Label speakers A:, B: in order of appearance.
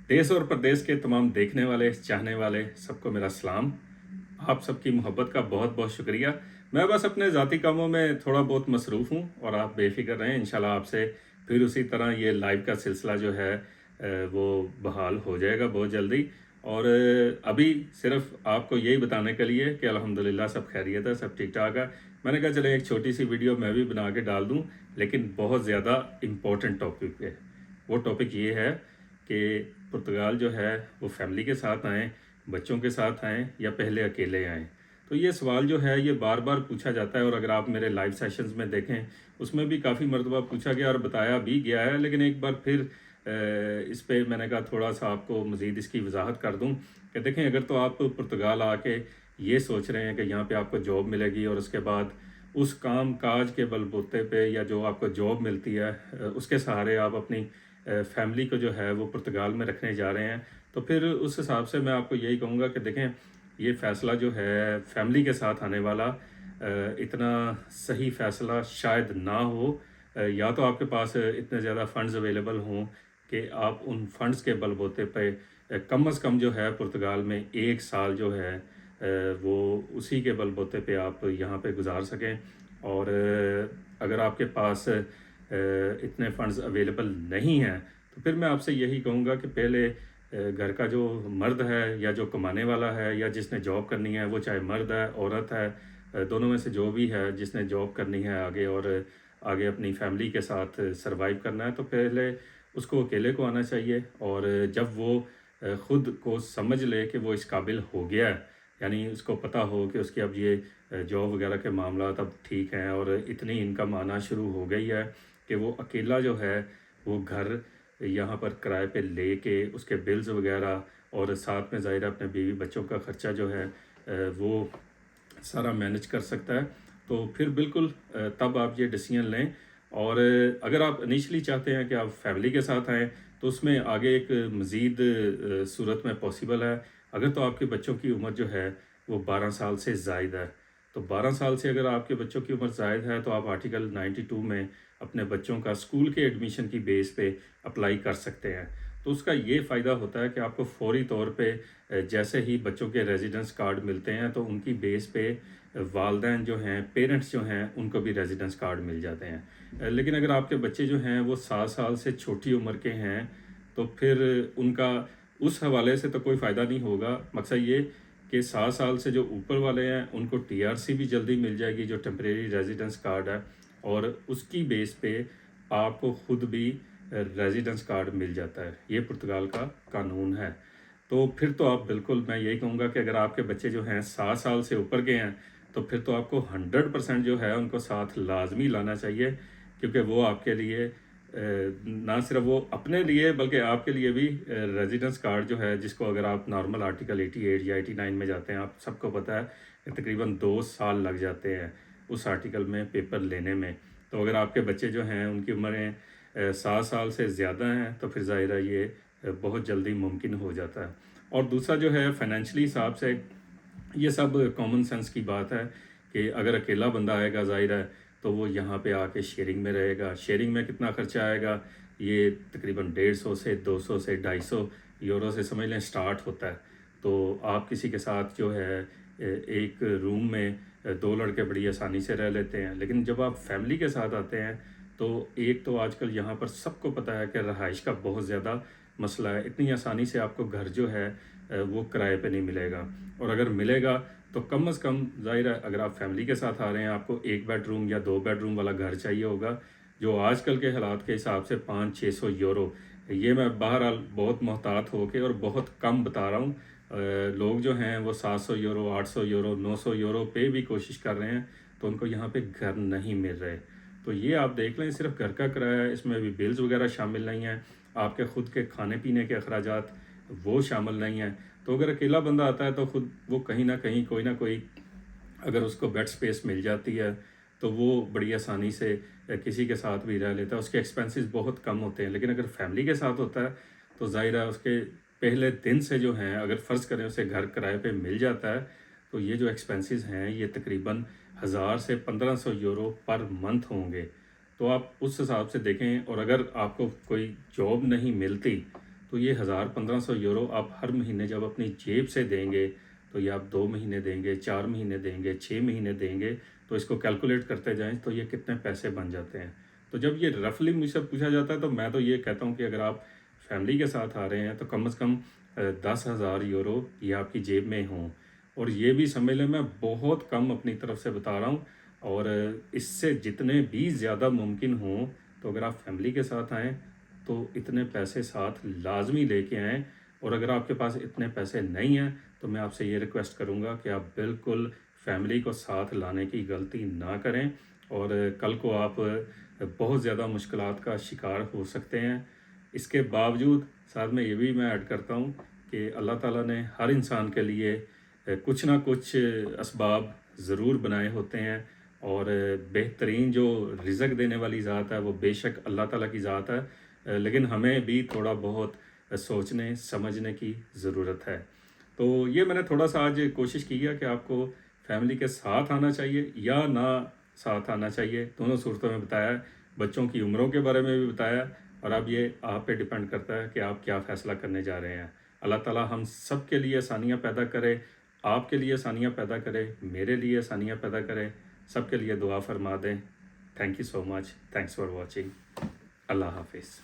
A: देश और प्रदेश के तमाम देखने वाले, चाहने वाले सबको मेरा सलाम। आप सबकी मोहब्बत का बहुत बहुत शुक्रिया। मैं बस अपने ज़ाती कामों में थोड़ा बहुत मसरूफ़ हूँ और आप बेफ़िक्र रहें, इंशाल्लाह आपसे फिर उसी तरह ये लाइव का सिलसिला जो है वो बहाल हो जाएगा बहुत जल्दी। और अभी सिर्फ़ आपको यही बताने के लिए कि अल्हम्दुलिल्लाह सब खैरियत है, सब ठीक-ठाक है। मैंने कहा चलें एक छोटी-सी वीडियो मैं भी बना के डाल दूँ, लेकिन बहुत ज़्यादा इम्पोर्टेंट टॉपिक पे। वो टॉपिक ये है कि पुर्तगाल जो है वो फैमिली के साथ आएँ, बच्चों के साथ आएँ या पहले अकेले आएँ। तो ये सवाल जो है ये बार बार पूछा जाता है, और अगर आप मेरे लाइव सेशंस में देखें उसमें भी काफ़ी मरतबा पूछा गया और बताया भी गया है, लेकिन एक बार फिर इस पे मैंने कहा थोड़ा सा आपको मज़ीद इसकी वजाहत कर दूं कि देखें, अगर तो आप पुर्तगाल आके ये सोच रहे हैं कि यहाँ पे आपको जॉब मिलेगी और उसके बाद उस काम काज के बलबूते पे या जो आपको जॉब मिलती है उसके सहारे आप अपनी फैमिली को जो है वो पुर्तगाल में रखने जा रहे हैं, तो फिर उस हिसाब से मैं आपको यही कहूँगा कि देखें, ये फ़ैसला जो है फैमिली के साथ आने वाला इतना सही फ़ैसला शायद ना हो। या तो आपके पास इतने ज़्यादा फ़ंड्स अवेलेबल हों कि आप उन फ़ंड्स के बलबूते पे कम अज़ कम जो है पुर्तगाल में 1 साल जो है वो उसी के बलबूते पे आप यहाँ पे गुज़ार सकें। और अगर आपके पास इतने फ़ंड्स अवेलेबल नहीं हैं, तो फिर मैं आपसे यही कहूँगा कि पहले घर का जो मर्द है या जो कमाने वाला है या जिसने जॉब करनी है, वो चाहे मर्द है, औरत है, दोनों में से जो भी है जिसने जॉब करनी है आगे और आगे अपनी फैमिली के साथ सर्वाइव करना है, तो पहले उसको अकेले को आना चाहिए। और जब वो ख़ुद को समझ ले कि वो इस काबिल हो गया है, यानी उसको पता हो कि उसकी अब ये जॉब वगैरह के मामला अब ठीक हैं और इतनी इनकम आना शुरू हो गई है कि वो अकेला जो है वो घर यहाँ पर किराए पे लेके उसके बिल्स वगैरह और साथ में ज़ाहिर है अपने बीवी बच्चों का ख़र्चा जो है वो सारा मैनेज कर सकता है। तो फिर बिल्कुल तब आप ये डिसीजन लें। और अगर आप इनिशियली चाहते हैं कि आप फैमिली के साथ आएँ, तो उसमें आगे एक मज़ीद सूरत में पॉसिबल है। अगर तो आपके बच्चों की उम्र जो है वो 12 साल से ज़ायद है, तो 12 साल से अगर आपके बच्चों की उम्र ज़ायद है तो आप आर्टिकल 92 में अपने बच्चों का स्कूल के एडमिशन की बेस पे अप्लाई कर सकते हैं। तो उसका ये फ़ायदा होता है कि आपको फ़ौरी तौर पे जैसे ही बच्चों के रेजिडेंस कार्ड मिलते हैं तो उनकी बेस पे वालदैन जो हैं, पेरेंट्स जो हैं, उनको भी रेजिडेंस कार्ड मिल जाते हैं। लेकिन अगर आपके बच्चे जो हैं वो 7 साल से छोटी उम्र के हैं, तो फिर उनका उस हवाले से तो कोई फ़ायदा नहीं होगा। मकसद ये कि 7 साल से जो ऊपर वाले हैं उनको टीआरसी भी जल्दी मिल जाएगी, जो टेम्परेरी रेजिडेंस कार्ड है, और उसकी बेस पे आपको खुद भी रेजिडेंस कार्ड मिल जाता है। ये पुर्तगाल का कानून है। तो फिर तो आप बिल्कुल, मैं यही कहूँगा कि अगर आपके बच्चे जो हैं 7 साल से ऊपर के हैं, तो फिर तो आपको 100% जो है उनको साथ लाज़मी लाना चाहिए, क्योंकि वो आपके लिए ना सिर्फ वो अपने लिए बल्कि आपके लिए भी रेजिडेंस कार्ड जो है, जिसको अगर आप नॉर्मल आर्टिकल 88 या 89 में जाते हैं, आप सबको पता है कि तकरीबन 2 साल लग जाते हैं उस आर्टिकल में पेपर लेने में। तो अगर आपके बच्चे जो हैं उनकी उम्रें 7 साल से ज़्यादा हैं, तो फिर ज़ाहिर है ये बहुत जल्दी मुमकिन हो जाता है। और दूसरा जो है फाइनेंशियली हिसाब से ये सब कॉमन सेंस की बात है कि अगर अकेला बंदा आएगा, ज़ाहिर है तो वो यहाँ पे आके शेयरिंग में रहेगा। शेयरिंग में कितना खर्चा आएगा, ये तकरीबन 150 से 200 से 250 यूरो से समझ लें स्टार्ट होता है। तो आप किसी के साथ जो है एक रूम में 2 लड़के बड़ी आसानी से रह लेते हैं। लेकिन जब आप फैमिली के साथ आते हैं तो एक तो आजकल यहाँ पर सबको पता है कि रहाइश का बहुत ज़्यादा मसला है। इतनी आसानी से आपको घर जो है वो किराए पे नहीं मिलेगा, और अगर मिलेगा तो कम से कम ज़ाहिर है अगर आप फैमिली के साथ आ रहे हैं आपको 1 बेडरूम या 2 बेडरूम वाला घर चाहिए होगा, जो आजकल के हालात के हिसाब से 500-600 यूरो। ये मैं बहरहाल बहुत मोहतात होके और बहुत कम बता रहा हूँ। लोग जो हैं वो 700 यूरो, 800 यूरो, 900 यूरो पे भी कोशिश कर रहे हैं, तो उनको यहाँ पे घर नहीं मिल रहे। तो ये आप देख लें, सिर्फ घर का किराया है, इसमें भी बिल्स वगैरह शामिल नहीं हैं, आपके ख़ुद के खाने पीने के अखराजात वो शामिल नहीं हैं। तो अगर अकेला बंदा आता है तो ख़ुद वो कहीं ना कहीं कोई ना कोई, अगर उसको बेड स्पेस मिल जाती है तो वो बड़ी आसानी से किसी के साथ भी रह लेता है। उसके एक्सपेंसेस बहुत कम होते हैं। लेकिन अगर फैमिली के साथ होता है तो ज़ाहिर है उसके पहले दिन से जो हैं, अगर फ़र्ज़ करें उसे घर किराए पे मिल जाता है, तो ये जो एक्सपेंसेस हैं ये तकरीबन 1000 से 1500 यूरो पर मंथ होंगे। तो आप उस हिसाब से देखें। और अगर आपको कोई जॉब नहीं मिलती, तो تو یہ 1500 یورو آپ ہر مہینے جب اپنی جیب سے دیں گے تو یہ آپ 2 مہینے دیں گے، 4 مہینے دیں گے، 6 مہینے دیں گے، تو اس کو کیلکولیٹ کرتے جائیں تو یہ کتنے پیسے بن جاتے ہیں۔ تو جب یہ رفلی مجھ سے پوچھا جاتا ہے تو میں تو یہ کہتا ہوں کہ اگر آپ فیملی کے ساتھ آ رہے ہیں تو کم از کم 10,000 یورو یہ آپ کی جیب میں ہوں، اور یہ بھی سمجھ لیں میں بہت کم اپنی طرف سے بتا رہا ہوں، اور اس سے جتنے بھی زیادہ ممکن ہوں تو اگر آپ فیملی کے ساتھ آئیں تو اتنے پیسے ساتھ لازمی لے کے آئیں، اور اگر آپ کے پاس اتنے پیسے نہیں ہیں تو میں آپ سے یہ ریکویسٹ کروں گا کہ آپ بالکل فیملی کو ساتھ لانے کی غلطی نہ کریں، اور کل کو آپ بہت زیادہ مشکلات کا شکار ہو سکتے ہیں۔ اس کے باوجود ساتھ میں یہ بھی میں ایڈ کرتا ہوں کہ اللہ تعالیٰ نے ہر انسان کے لیے کچھ نہ کچھ اسباب ضرور بنائے ہوتے ہیں، اور بہترین جو رزق دینے والی ذات ہے وہ بے شک اللہ تعالیٰ کی ذات ہے، لیکن ہمیں بھی تھوڑا بہت سوچنے سمجھنے کی ضرورت ہے۔ تو یہ میں نے تھوڑا سا آج کوشش کی ہے کہ آپ کو فیملی کے ساتھ آنا چاہیے یا نہ ساتھ آنا چاہیے، دونوں صورتوں میں بتایا ہے، بچوں کی عمروں کے بارے میں بھی بتایا ہے، اور اب یہ آپ پہ ڈیپینڈ کرتا ہے کہ آپ کیا فیصلہ کرنے جا رہے ہیں۔ اللہ تعالیٰ ہم سب کے لیے آسانیاں پیدا کرے، آپ کے لیے آسانیاں پیدا کرے، میرے لیے آسانیاں پیدا کرے، سب کے لیے دعا فرما دیں۔ Thank you so much, thanks for watching, اللہ حافظ۔